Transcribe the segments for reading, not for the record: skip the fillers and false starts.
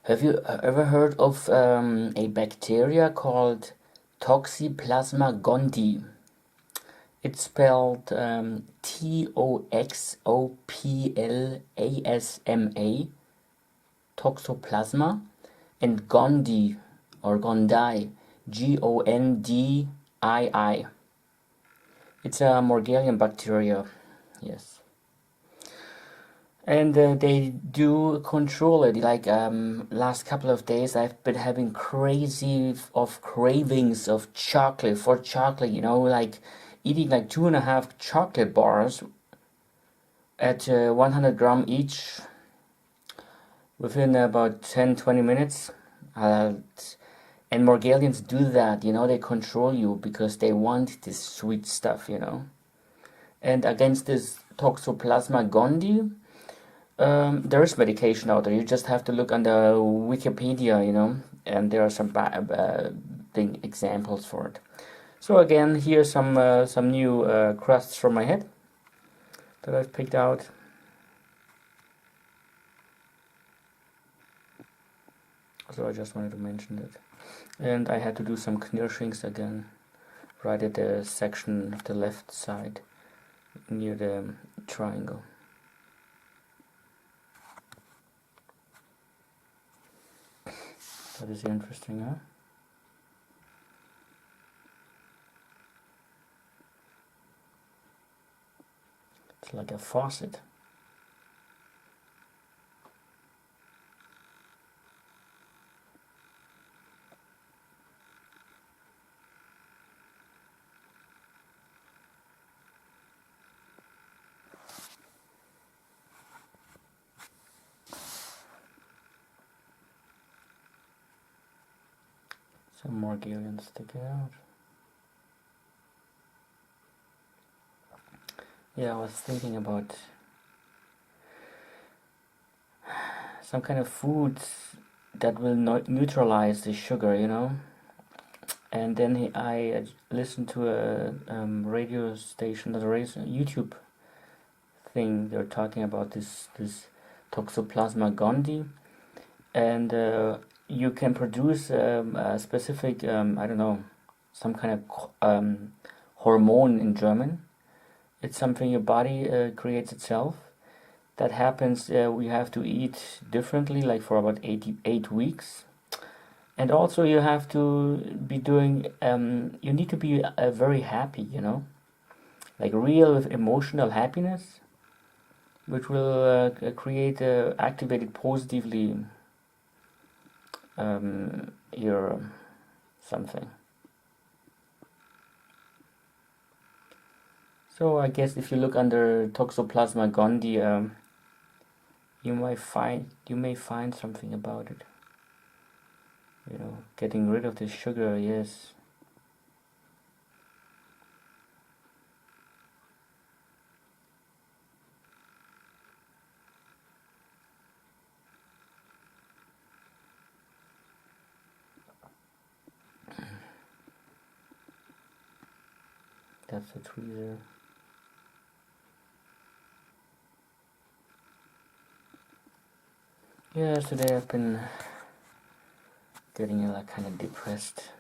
Have you ever heard of a bacteria called Toxoplasma gondii? It's spelled Toxoplasma, Toxoplasma, and gondii or gondii, Gondii. It's a Morgellons bacteria, yes. And they do control it. Like last couple of days, I've been having crazy of cravings of chocolate for chocolate. Like eating like 2.5 chocolate bars at 100 gram each within about 10-20 minutes. And Morgellons do that. They control you because they want this sweet stuff. And against this Toxoplasma gondii, there is medication out there. You just have to look on the Wikipedia, and there are some big examples for it. So again, here's some new crusts from my head that I've picked out. So I just wanted to mention that. And I had to do some knirschings again, right at the section of the left side, near the triangle. That is interesting, huh? It's like a faucet. Some Morgellons sticking out. Yeah, I was thinking about some kind of food that will neutralize the sugar, And then I listened to a radio station, a YouTube thing. They're talking about this Toxoplasma gondii, and you can produce a specific, I don't know, some kind of hormone in German. It's something your body creates itself. That happens, we have to eat differently, like for about 8 weeks. And also you have to be doing, you need to be very happy, like real with emotional happiness, which will create, activated positively your something. So I guess if you look under Toxoplasma gondii, you may find something about it. Getting rid of the sugar, yes. That's the tweezer. Yeah, today I've been getting kind of depressed,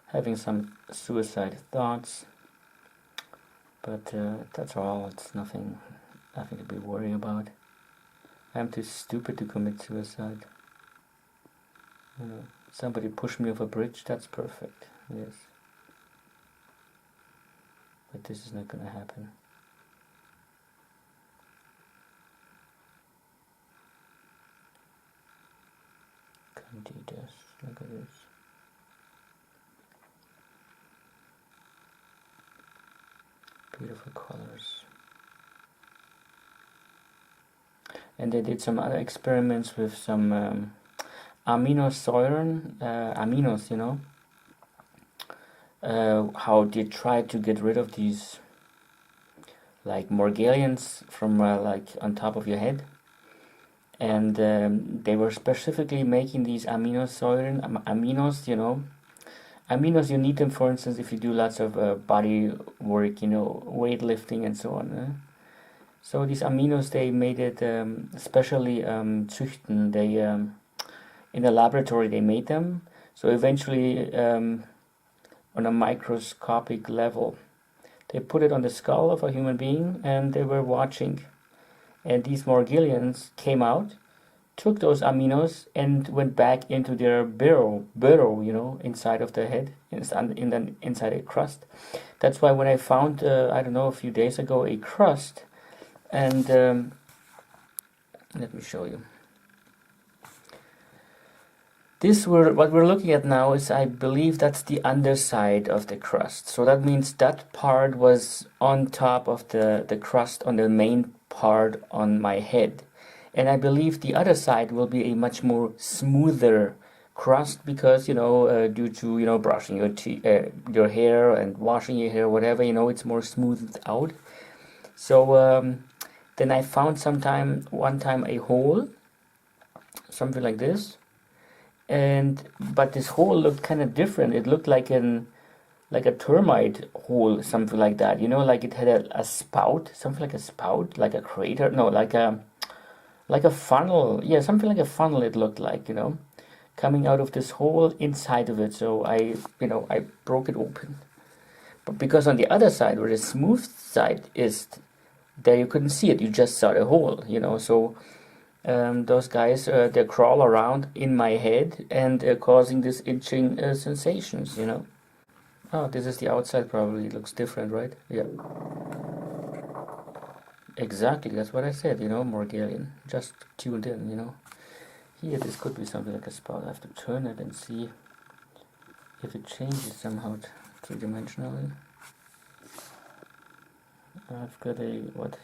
having some suicide thoughts, but that's all. It's nothing to be worried about. I'm too stupid to commit suicide. Somebody push me off a bridge, that's perfect, yes. But this is not gonna happen. Candidas, look at this. Beautiful colors. And they did some other experiments with some aminosyren, aminos, how they tried to get rid of these like Morgellons from like on top of your head, and they were specifically making these aminos, aminos, you need them, for instance, if you do lots of body work, weightlifting and so on. So these aminos, they made it specially züchten. In the laboratory, they made them. So eventually, on a microscopic level, they put it on the skull of a human being, and they were watching. And these Morgellons came out, took those aminos, and went back into their burrow, inside of the head, inside a crust. That's why when I found, I don't know, a few days ago, a crust, and let me show you. What we're looking at now is, I believe that's the underside of the crust. So that means that part was on top of the crust on the main part on my head. And I believe the other side will be a much more smoother crust because, due to, brushing your hair and washing your hair, whatever, it's more smoothed out. So then I found one time a hole, something like this. But this hole looked kind of different. It looked like a termite hole, something like that. Like it had a spout, something like a spout, like a crater. No, like a funnel. Yeah, something like a funnel. It looked like, coming out of this hole inside of it. So I broke it open. But because on the other side, where the smooth side is, there you couldn't see it. You just saw the hole. So. Those guys, they crawl around in my head and causing this itching sensations. Oh, this is the outside, probably. It looks different, right? Yeah. Exactly, that's what I said, Morgellon. Just tuned in. Here, this could be something like a spout. I have to turn it and see if it changes somehow three-dimensionally. I've got what?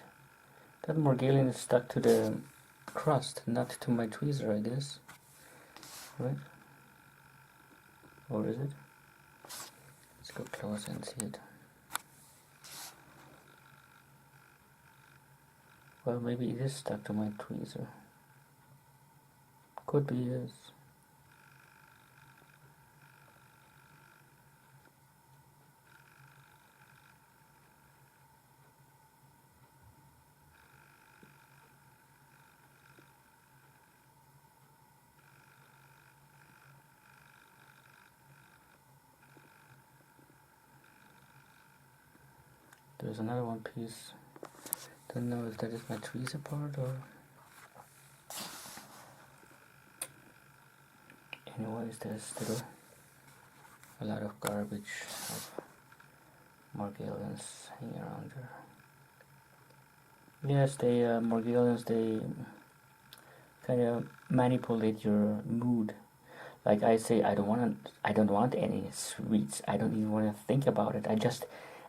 That Morgellon is stuck to the crust, not to my tweezer, I guess. Right? Or is it? Let's go closer and see it. Well, maybe it is stuck to my tweezer. Could be, yes. There's another one piece. Don't know if that is my tweezer part or... Anyways, there's still a lot of garbage of Morgellons hanging around there. Yes, Morgellons, they kind of manipulate your mood. Like I say, I don't want any sweets. I don't even want to think about it.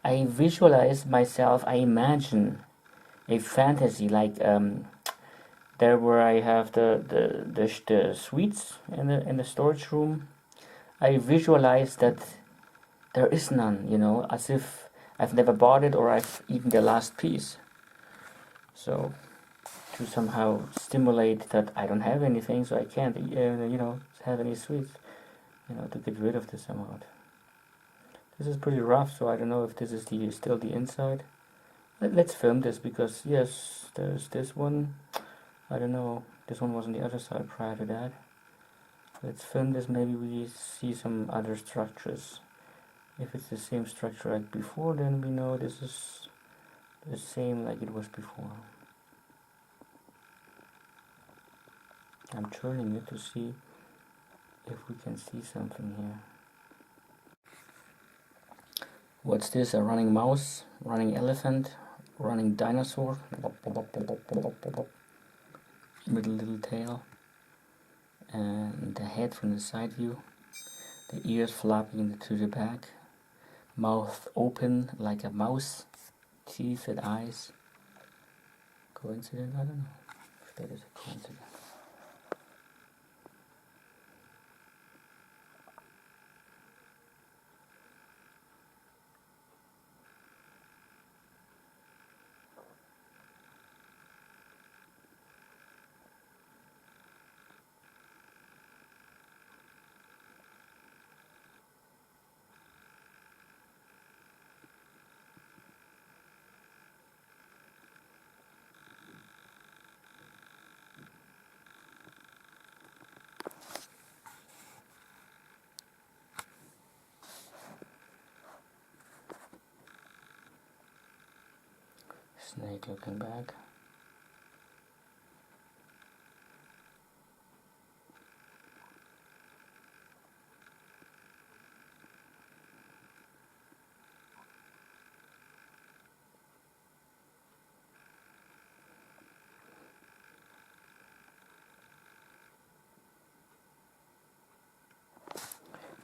I visualize myself. I imagine a fantasy, like there where I have the sweets in the storage room. I visualize that there is none, as if I've never bought it or I've eaten the last piece. So to somehow stimulate that I don't have anything, so I can't, have any sweets, to get rid of this somehow. This is pretty rough, so I don't know if this is still the inside. Let's film this because yes, there's this one. I don't know. This one was on the other side prior to that. Let's film this. Maybe we see some other structures. If it's the same structure like before, then we know this is the same like it was before. I'm turning it to see if we can see something here. What's this? A running mouse, running elephant, running dinosaur, with a little tail, and the head from the side view, the ears flopping to the back, mouth open like a mouse, teeth and eyes. Coincidence? I don't know if that is a coincidence. Snake looking back.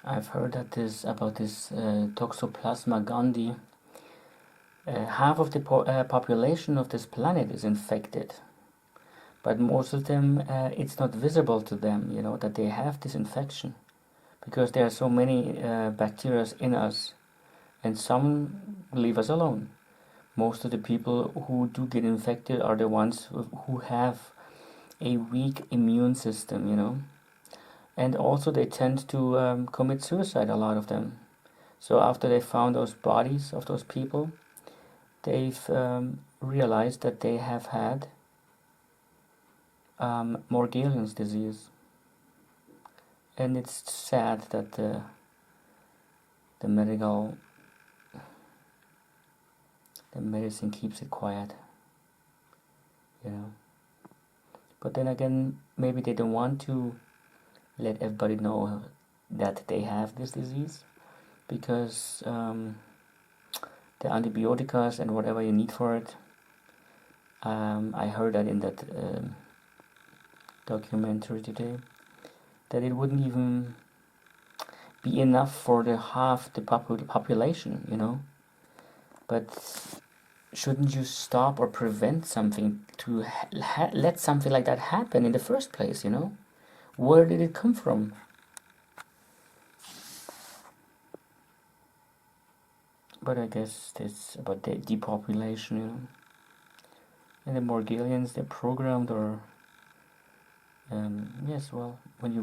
I've heard that about this Toxoplasma gondii. Half of the population of this planet is infected, but most of them, it's not visible to them, that they have this infection, because there are so many bacteria in us, and some leave us alone. Most of the people who do get infected are the ones who have a weak immune system, and also they tend to commit suicide, a lot of them. So after they found those bodies of those people, they've realized that they have had Morgellons disease, and it's sad that the medicine keeps it quiet. But then again, maybe they don't want to let everybody know that they have this disease, because the antibiotics and whatever you need for it, I heard that in that documentary today, that it wouldn't even be enough for the half the population. But shouldn't you stop or prevent something to let something like that happen in the first place? Where did it come from? But I guess it's about the depopulation, and the Morgellons, they're programmed, or yes, well, when you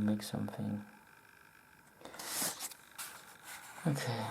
make something. Okay.